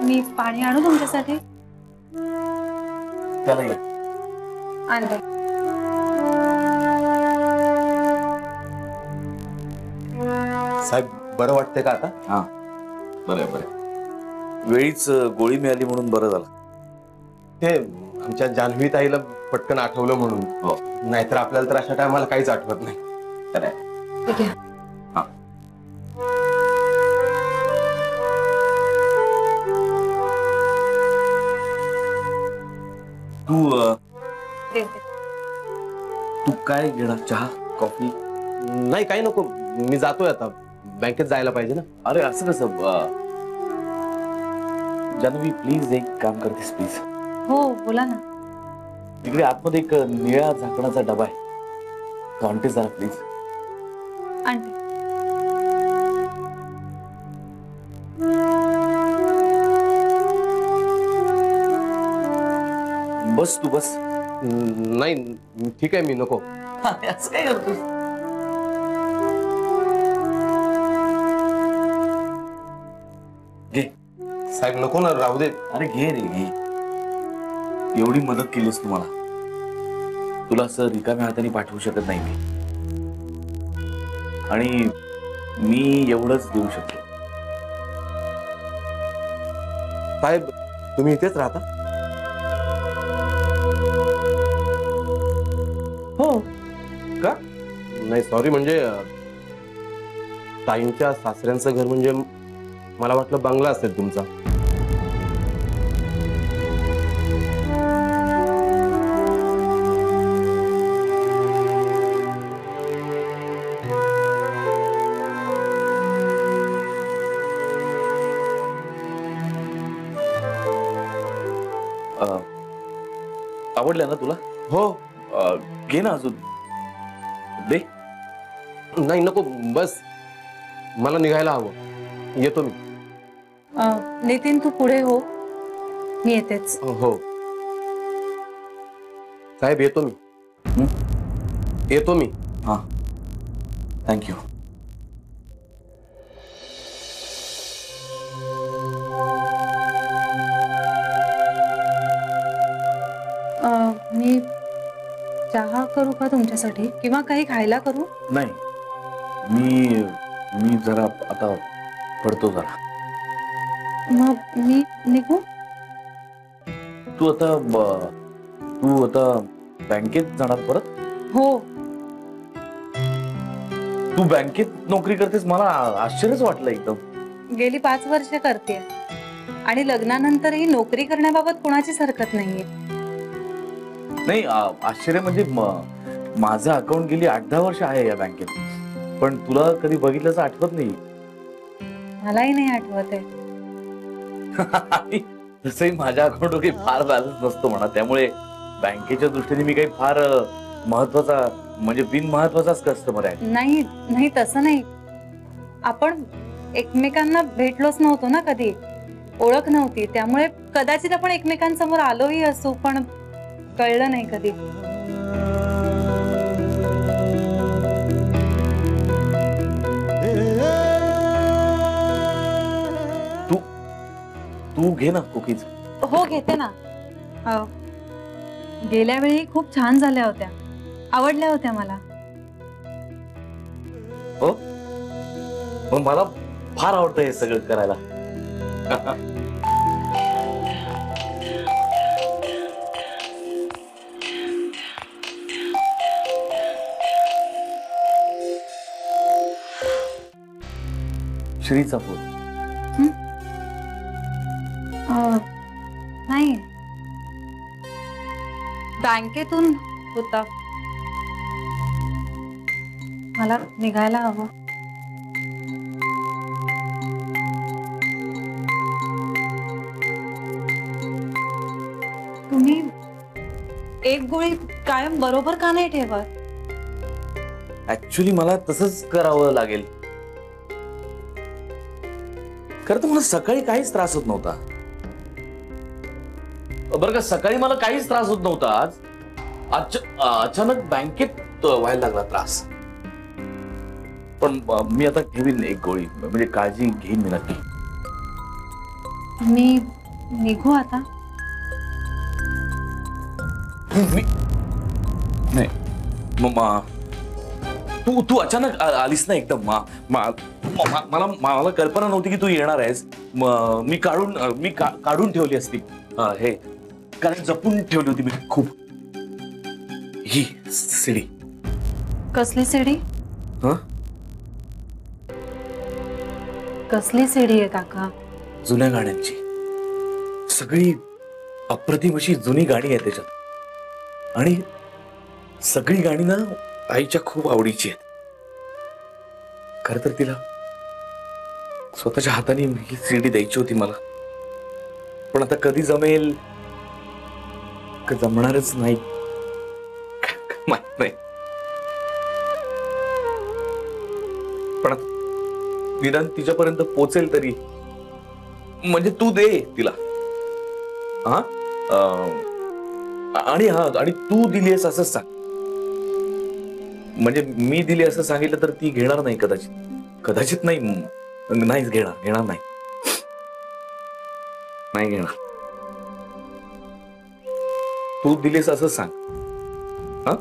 मी पाणी आणू तुमच्यासाठी? त्याला ये. आणते. साहेब बरं वाटतंय का आता? हा बरं बरं. वेळीच गोळी मिळाली म्हणून बरं झालं. ते आमच्या जान्हवी ताईला पटकन आठवलं म्हणून. हो. नाहीतर आपल्याला तर अशा टायमाला काहीच आठवत नाही. ठीक आहे. हा. तू देते. तू काय घेणार? चहा, कॉफी? नाही काही नको, मी जातोय आता, बँकेत जायला पाहिजे ना. अरे असं कसं? जान्हवी प्लीज एक काम करतेस प्लीज? हो बोला ना. इकडे आतमध्ये एक निळ्या झाकणाचा डबा आहे, तो आणते जरा प्लीज. आणते. बस तू बस. नाही ठीक आहे, मी नको. असं काय करतोस? घे. साहेब नको ना, राहू दे. अरे घे रे घे. एवढी मदत केलीस तुम्हाला, तुला असं रिकाम्या हाताने पाठवू शकत नाही मी. आणि मी एवढंच देऊ शकतो. साहेब तुम्ही इथेच राहता? हो का? नाही सॉरी, म्हणजे ताईंच्या सासऱ्यांचं घर, म्हणजे मला वाटलं बंगला असेल तुमचा. आवडलं ना तुला? हो. घे ना अजून दे. नाही नको, बस मला निघायला हवं. येतो मी. नितीन तू पुढे हो, मी येतेच. हो साहेब येतो मी. येतो मी. हा थँक्यू. मी चहा करू का तुमच्यासाठी, किंवा काही खायला करू? नाही, मी जरा आता पडतो जरा. मग मी निघू? तू आता बँकेत जाणार परत? हो. तू बँकेत नोकरी करतेस, मला आश्चर्यच वाटलं एकदम. गेली 5 वर्ष करते आणि लग्नानंतरही नोकरी करण्याबाबत कोणाचीच हरकत नाहीये. नाही आश्चर्य म्हणजे माझं अकाउंट गेली 8-10 वर्ष आहे या बँकेत, पण तुला कधी बघितल्याचं आठवत नाही. मलाही नाही आठवत आहे. तसंही माझ्या अकाउंटवर काही फार बॅलन्स नसतो म्हणा, त्यामुळे बँकेच्या दृष्टीने मी काही फार महत्वाचा, म्हणजे बिन महत्वाचाच कस्टमर आहे. नाही नाही तसं नाही, आपण एकमेकांना भेटलोच नव्हतो ना कधी, ओळख नव्हती, त्यामुळे कदाचित आपण एकमेकांसमोर आलोही असू, पण कळलं नाही कधी. तू घे ना कुकीज. हो घेते ना. गेल्या वेळी खूप छान झाल्या होत्या, आवडल्या होत्या मला. हो, मग मला फार आवडतं हे सगळं करायला. श्रीचा फोन? नाही, बँकेतून होता. मला निघायला हवं. तुम्ही एक गोळी कायम बरोबर का नाही ठेवत? ऍक्च्युली मला तसंच करावं लागेल. खरं तर मला सकाळी काहीच त्रास होत नव्हता. बरं का, सकाळी मला काहीच त्रास होत नव्हता. आज अचानक बँकेत व्हायला लागला त्रास. पण मी आता घेईन एक गोळी, म्हणजे काळजी घेईन मी नक्की. मी निघू आता? नाही मग तू तू अचानक आलीस ना एकदम. मला कल्पना नव्हती की तू येणार आहेस. मी काढून ठेवली असती हे, कारण जपून ठेवली होती मी खूप. ही सीडी. कसली सीडी? हं? कसली सीडी आहे काका? जुन्या गाण्यांची. सगळी अप्रतिम अशी जुनी गाणी आहेत त्याच्यात. आणि सगळी गाणी ना आईच्या खूप आवडीची आहेत. खर तर तिला स्वतःच्या हाताने ही सीडी द्यायची होती मला, पण आता कधी जमेल का जमणारच नाही माहित नाही. पण निदान तिच्यापर्यंत पोचेल तरी, म्हणजे तू दे तिला. हा आणि तू दिली आहेस असंच सांग. म्हणजे मी दिली असं सांगितलं तर ती घेणार नाही कदाचित नाही, नाहीच घेणार नाही घेणार. तू दिलीस असं सांग. हा,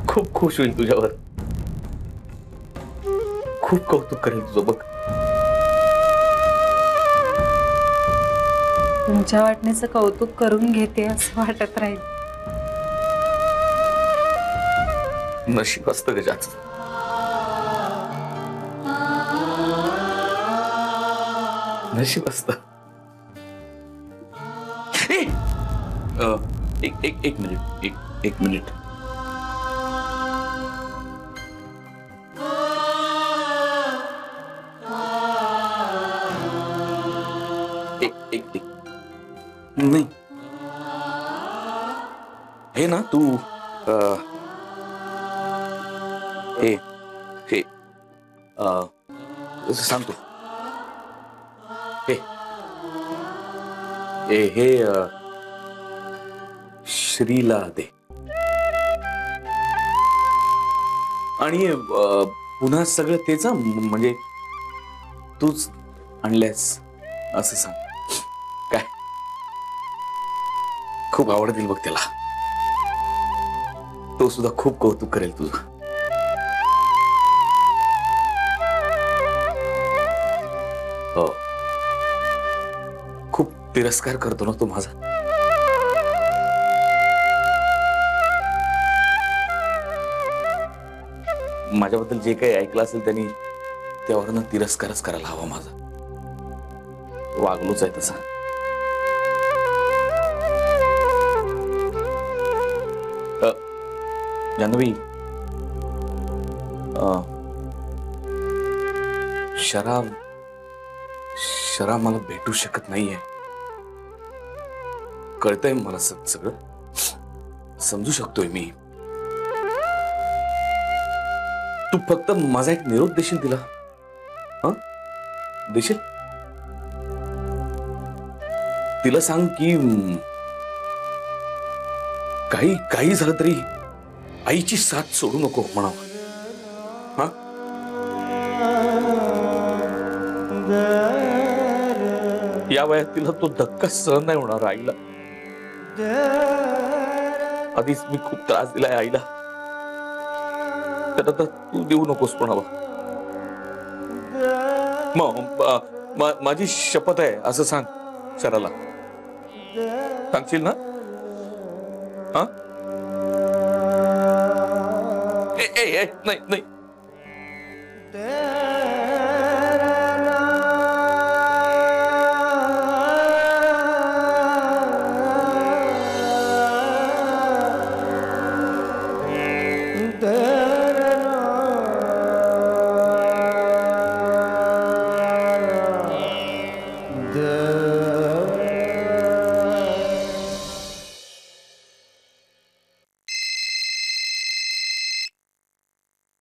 खूप खुश होईल तुझ्यावर. खूप कौतुक करेल तुझं बघ. तुमच्या वाटणीचं कौतुक करून घेते असं वाटत राहील. नशीब असतं गजाचं. नशीब असतं. एक मिनिट. नाही हे ना तू हे सांगतो. हे श्रीला दे. आणि पुन्हा सगळं तेच, म्हणजे तूच आणल्यास असं सांग. काय खूप आवडतील बघ त्याला. तो सुद्धा खूप कौतुक करेल तुझं. हो, खूप तिरस्कार करतो ना तो माझा. माझ्याबद्दल जे काही ऐकलं असेल त्यांनी त्यावरनं तिरस्कारच करायला हवा माझा. वागलोच आहे तसा. जान्हवी, शराब मला भेटू शकत नाहीये. कळतंय मला सगळं, समजू शकतोय मी. तू फक्त माझा एक निरोप देशील तिला? हा, देशील? तिला सांग की काही झालं तरी आईची साथ सोडू नको म्हणावं. हा, या वयात तिला तो धक्का सहन नाही होणार आईला. आधीच मी खूप त्रास दिलाय आईला, तर आता तू देऊ नकोस म्हणावं. माझी शपथ आहे असं सांग शराला. सांगशील ना? हा, नाही.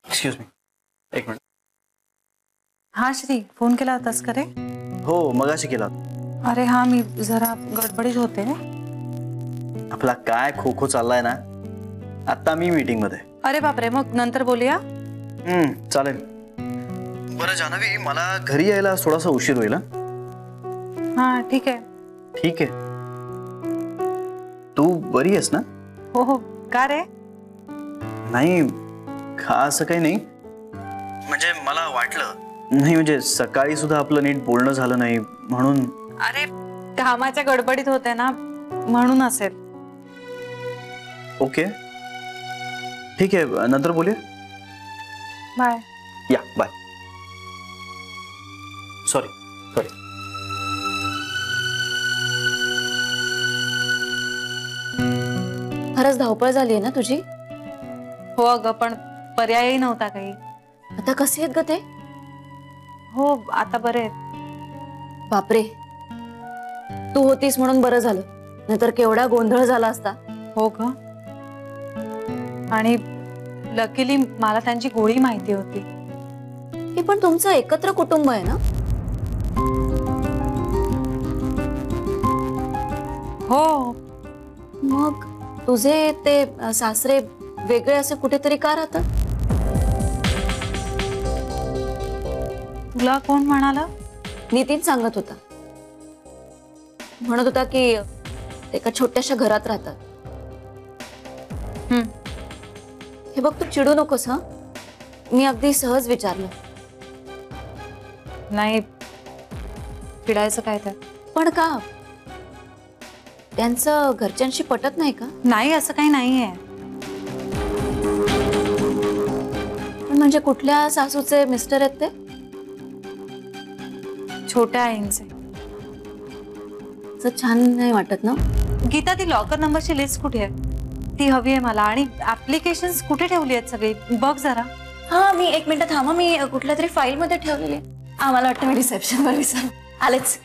एक्सक्यूज मी, एक मिनिट. हा श्री, फोन केला होतास का रे? हो, मगाशी केला होता. अरे हा, मी जरा गडबडीत होते. आपला काय खो खो चाललाय ना, आता मी मीटिंग मध्ये. अरे बापरे, मग नंतर बोलूया. चालेल. बरं जान्हवी, मला घरी यायला थोडासा उशीर होईल. हा ठीक आहे. ठीक आहे. तू बरी आहेस ना? हो हो. का रे? नाही, का असं काही नाही. म्हणजे मला वाटलं नाही, म्हणजे सकाळी सुद्धा आपलं नीट बोलणं झालं नाही म्हणून. अरे कामाच्या गडबडीत होते ना, म्हणून असेल. ओके ठीक आहे, नंतर बोलूया. बाय. या बाय. Sorry sorry. खरंच धावपळ झाली आहे ना तुझी? हो अगं, पण पर्यायही नव्हता काही. आता कसे आहेत ग ते? हो आता बरे आहेत. बापरे, तू होतीस म्हणून बरं झालं, नाहीतर केवढा गोंधळ झाला असता. हो ग, आणि लकीली मला त्यांची गोळी माहिती होती. हे पण तुमचं एकत्र कुटुंब आहे ना? हो. मग तुझे ते सासरे वेगळे असे कुठेतरी का राहतात? तुला कोण म्हणाला? नितीन सांगत होता. म्हणत होता की एका छोट्याशा घरात राहतात. हे बघ, तू चिडू नकोस हा. मी अगदी सहज विचारलं. नाही, चिडायचं काय तर. पण का? त्यांचं घरच्यांशी पटत नाही का? नाही, असं काही नाहीये. पण म्हणजे कुठल्या सासूचे मिस्टर आहेत ते? छोट्या आईंचे. असं छान नाही वाटत ना? गीता, ती लॉकर नंबरची लिस्ट कुठे आहे? ती हवी आहे मला. आणि ऍप्लिकेशन्स कुठे ठेवली आहेत सगळी, बघ जरा. हा, मी एक मिनिट थांबा, मी कुठल्या तरी फाईल मध्ये ठेवलेली आहे. आम्हाला वाटतं मी रिसेप्शनवर विसर आलेच.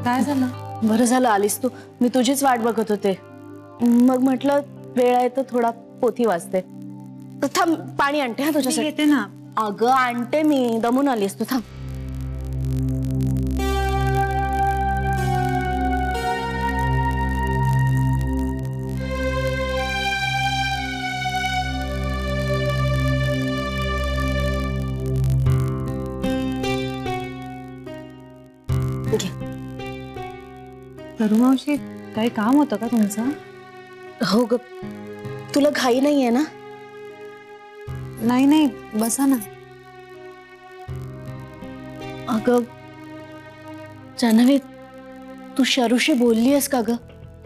काय झालं? बरं झालं आलीस तू. मी तुझीच वाट बघत होते. मग म्हटलं वेळ आहे तर थोडा पोथी वाचते. तर थांब, पाणी आणते हा तुझ्यासाठी. येते ना. अगं आणते मी, दमून आलीस तू, थांब. सरू मावशी, काही काम होतं का तुमचं? हो ग, तुला घाई नाहीये ना? नाही नाही, बसा ना. अगं जान्हवी, तू शरूशी बोलली आहेस का ग?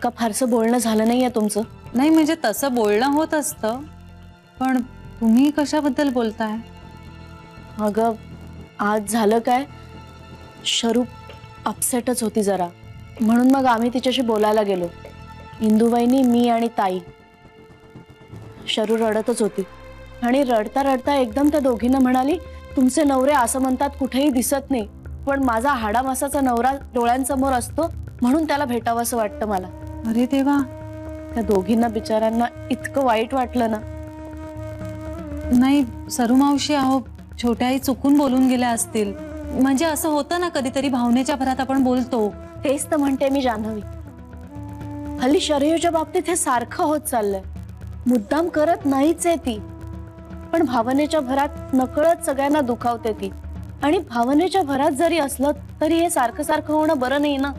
का फारसं बोलणं झालं नाहीये तुमचं? नाही म्हणजे तसं बोलणं होत असतं, पण तुम्ही कशाबद्दल बोलताय? अगं आज झालं काय, शरू अपसेटच होती जरा, म्हणून मग आम्ही तिच्याशी बोलायला गेलो. इंदुबाईंनी, मी आणि ताई. शरू रडतच होती आणि रडता रडता एकदम त्या दोघींना म्हणाली, तुमचे नवरे असं म्हणतात कुठेही दिसत नाही, पण माझा हाडामासाचा नवरा डोळ्यांसमोर असतो म्हणून त्याला भेटावं असं वाटतं मला. अरे देवा. त्या दोघींना बिचाऱ्यांना इतकं वाईट वाटलं ना. नाही सरू मावशी, अहो छोट्या आई चुकून बोलून गेल्या असतील. म्हणजे असं होतं ना कधीतरी, भावनेच्या भरात आपण बोलतो. तेच तर म्हणते मी जान्हवी, हल्ली शरयूच्या बाबतीत हे सारखं होत चाललंय. मुद्दाम करत नाहीच आहे ती, पण भावनेच्या भरात नकळत सगळ्यांना दुखावते ती. आणि भावनेच्या भरात जरी असलं तरी हे सारखं सारखं होणं बरं नाही ना.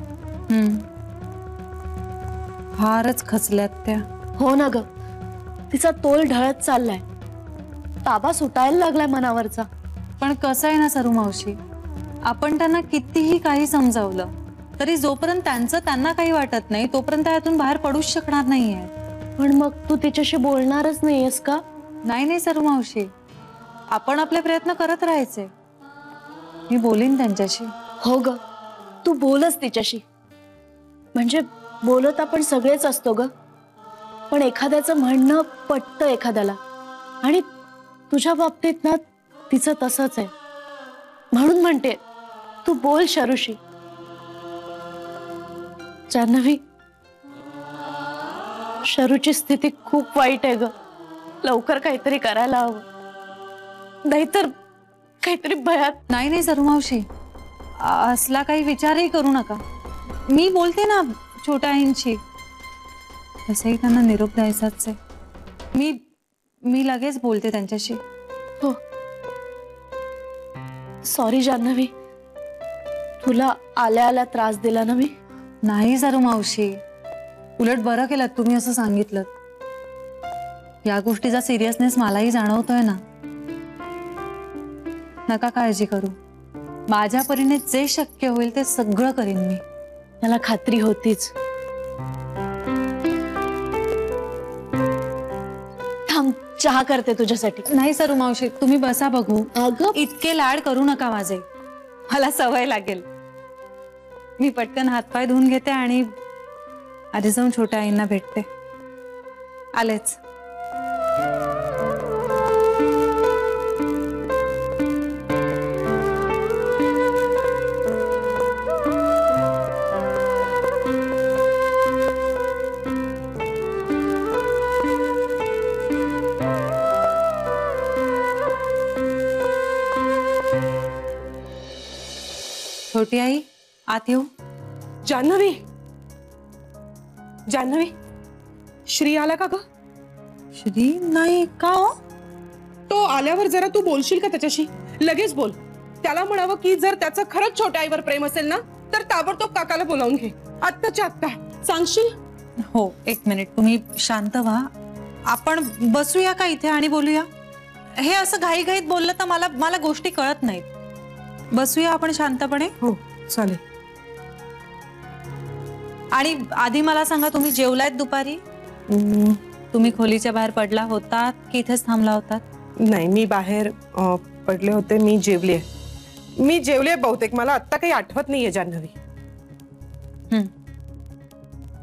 फारच खचल्यात त्या. हो ना ग, तिचा तोल ढळत चाललाय, ताबा सुटायला लागलाय मनावरचा. पण कसं आहे ना सरू मावशी, आपण त्यांना कितीही काही समजावलं तरी जोपर्यंत त्यांना काही वाटत नाही तोपर्यंत यातून बाहेर पडूच शकणार नाहीये. पण मग तू तिच्याशी बोलणारच नाहीयेस का? नाही नाही सरू मावशी, आपण आपले प्रयत्न करत राहायचे. मी बोलीन त्यांच्याशी. हो ग, तू बोलच तिच्याशी. म्हणजे बोलत आपण सगळेच असतो ग, पण एखाद्याचं म्हणणं पटतं एखाद्याला, आणि तुझ्या बाबतीत ना तिचं तसंच आहे. म्हणून म्हणते तू बोल शरुशी. जान्हवी, शरूची स्थिती खूप वाईट आहे ग. लवकर काहीतरी करायला हवं, नाहीतर काहीतरी भयात. नाही नाही सरू मावशी, असला काही विचारही करू नका. मी बोलते ना छोट्या आईंशी. तसंही त्यांना निरोप द्यायचाच आहे. मी लगेच बोलते त्यांच्याशी. हो, सॉरी जान्हवी, तुला आल्या आल्या त्रास दिला ना मी. नाही सरू मावशी, उलट बरं केलं तुम्ही असं सांगितलं. या गोष्टीचा सिरियसनेस मलाही जाणवतोय ना. नका काळजी करू, माझ्या परीने जे शक्य होईल ते सगळं करीन मी. मला खात्री होतीच. थांब, चहा करते तुझ्यासाठी. नाही सरू मावशी, तुम्ही बसा बघू. अगं इतके लाड करू नका माझे, मला सवय लागेल. मी पटकन हातपाय धुवून घेते आणि आधी जाऊन छोट्या आईंना भेटते. आलेच. छोटी आई, आत येऊ. जान्हवी, जान्हवी, श्री आला का ग? श्री नाही का हो? तो आल्यावर जरा तू बोलशील का त्याच्याशी? लगेच बोल. त्याला म्हणावं की जर त्याचं खरंच छोट्या आईवर प्रेम असेल ना तर ताबडतोब काकाला बोलावून घे. आत्ताच्या आत्ता सांगशील? हो, एक मिनिट, तुम्ही शांत व्हा. आपण बसूया का इथे आणि बोलूया? हे असं घाईघाईत बोललं तर मला गोष्टी कळत नाहीत. बसूया आपण शांतपणे. हो चालेल. आणि आधी मला सांगा, तुम्ही जेवलात दुपारी? तुम्ही खोलीच्या बाहेर पडला होतात की इथेच थांबला होतात? नाही, मी बाहेर पडले होते. मी जेवले बहुतेक. मला आत्ता काही आठवत नाहीये जान्हवी.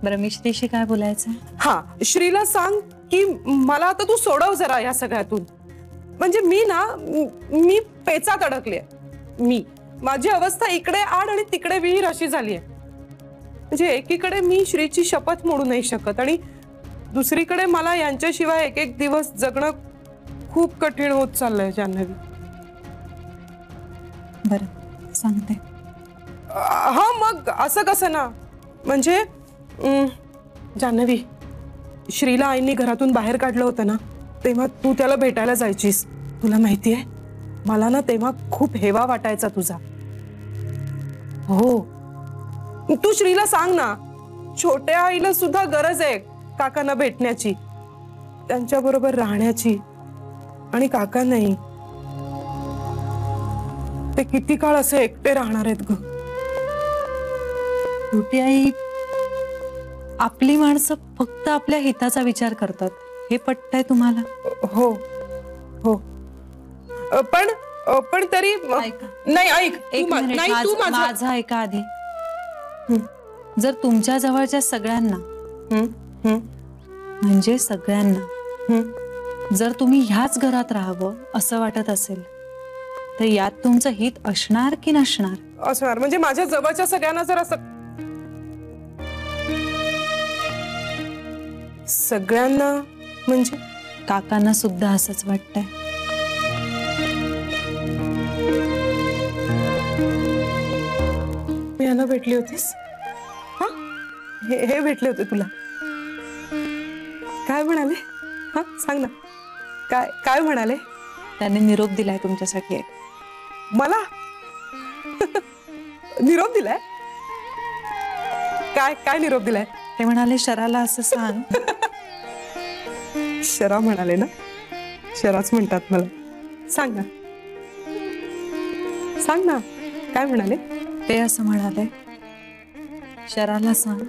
बरं, मी श्रीशी काय बोलायचं? हा, श्रीला सांग की मला आता तू सोडव जरा या सगळ्यातून. म्हणजे मी पेचात अडकले. माझी अवस्था इकडे आड आणि तिकडे विहीर अशी झाली आहे. म्हणजे एकीकडे मी श्रीची शपथ मोडू नाही शकत आणि दुसरीकडे मला यांच्याशिवाय एक एक दिवस जगणं खूप कठीण होत चाललंय जान्हवी. बरं, सांगते. हा, मग असं कसं ना. म्हणजे जान्हवी, श्रीला आईंनी घरातून बाहेर काढलं होतं ना, तेव्हा तू त्याला भेटायला जायचीस. तुला माहितीये, मला ना तेव्हा खूप हेवा वाटायचा तुझा. हो, तू श्रीला सांग ना, छोट्या आईला सुद्धा गरज आहे काकांना भेटण्याची, त्यांच्या बरोबर राहण्याची. आणि काका नाही, ते किती काळ असे एकटे राहणार आहेत ग. छोटी आई, आपली माणसं फक्त आपल्या हिताचा विचार करतात, हे पटतंय तुम्हाला? हो हो, पण तरी ऐका. नाही, ऐक. एक मिनिट, नाही, तू माझं ऐका आधी. जर तुमच्या जवळच्या सगळ्यांना, म्हणजे सगळ्यांना, जर तुम्ही ह्याच घरात राहावं असं वाटत असेल तर यात तुमचं हित असणार की नसणार? असणार. म्हणजे माझ्या जवळच्या सगळ्यांना जर असं, सगळ्यांना म्हणजे काकांना सुद्धा असंच वाटतंय. मी यांना भेटली होतीस? हा, हे भेटले होते तुला? काय म्हणाले? हा, सांग ना. काय म्हणाले? त्याने निरोप दिलाय तुमच्यासाठी एक. मला निरोप दिलाय? काय निरोप दिलाय? ते म्हणाले, शराला असं सांग. शरा म्हणाले ना? शराच म्हणतात मला. सांग ना, सांग ना, काय म्हणाले? ते असं म्हणाले, शराला सांग,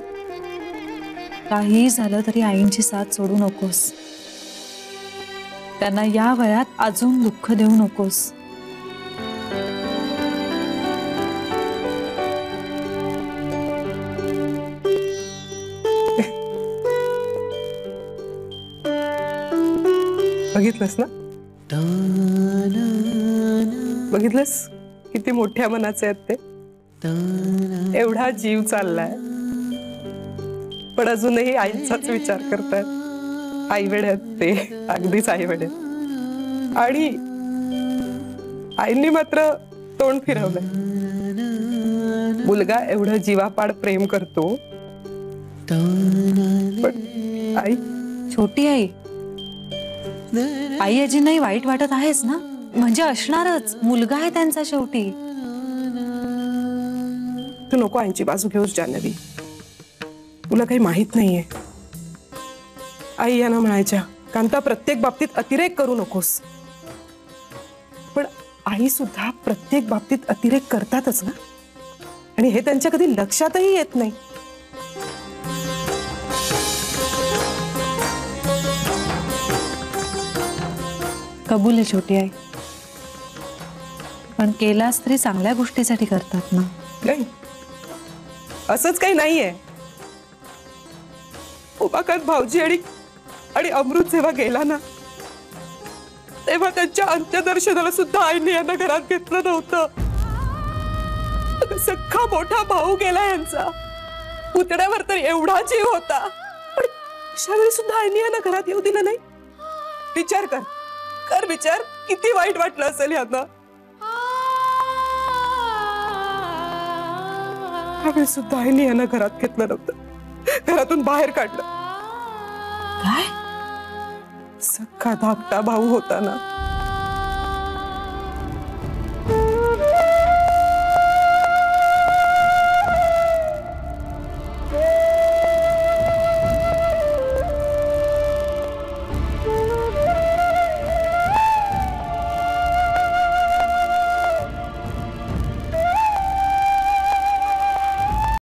काही झालं तरी आईंची साथ सोडू नकोस. त्यांना या वयात अजून दुःख देऊ नकोस. बघितलंस ना? बघितलंस किती मोठ्या मनाचे आहेत ते. एवढा जीव चाललाय पण अजूनही आईचाच विचार करतात. आई वेड आहेत ते, अगदीच आई वेड आहेत. आणि आईंनी मात्र तोंड फिरवलंय. मुलगा एवढं जीवापाड प्रेम करतो पण आई छोटी आई, आई आजींनाही वाईट वाटत आहेस ना? म्हणजे असणारच, मुलगा आहे त्यांचा शेवटी. तू नको आईची बाजू घेऊस जान्हवी, तुला काही माहित नाहीये. आई यांना म्हणायच्या, कांता प्रत्येक बाबतीत अतिरेक करू नकोस. पण आई सुद्धा प्रत्येक बाबतीत अतिरेक करतातच ना, आणि हे त्यांच्या कधी लक्षातही येत नाही. कबूल आहे छोटी आई, पण केलास तरी चांगल्या गोष्टीसाठी करतात ना. नाही, असंच काही नाहीये. उमाकांत भाऊजी आणि अमृत जेव्हा गेला ना, तेव्हा त्यांच्या अंत्यदर्शनाला सुद्धा आईने यांना घरात घेतलं नव्हतं. सख्खा मोठा भाऊ गेला यांचा, पुतण्यावर तर एवढा जीव होता, पण अशावेळी सुद्धा आईने यांना घरात येऊ दिलं नाही. विचार कर विचार, किती वाईट वाटलं असेल यांना. त्यावेळी सुद्धा आईने यांना घरात घेतलं नव्हतं, घरातून बाहेर काढलं. काय? सख्खा धाकटा भाऊ होता ना,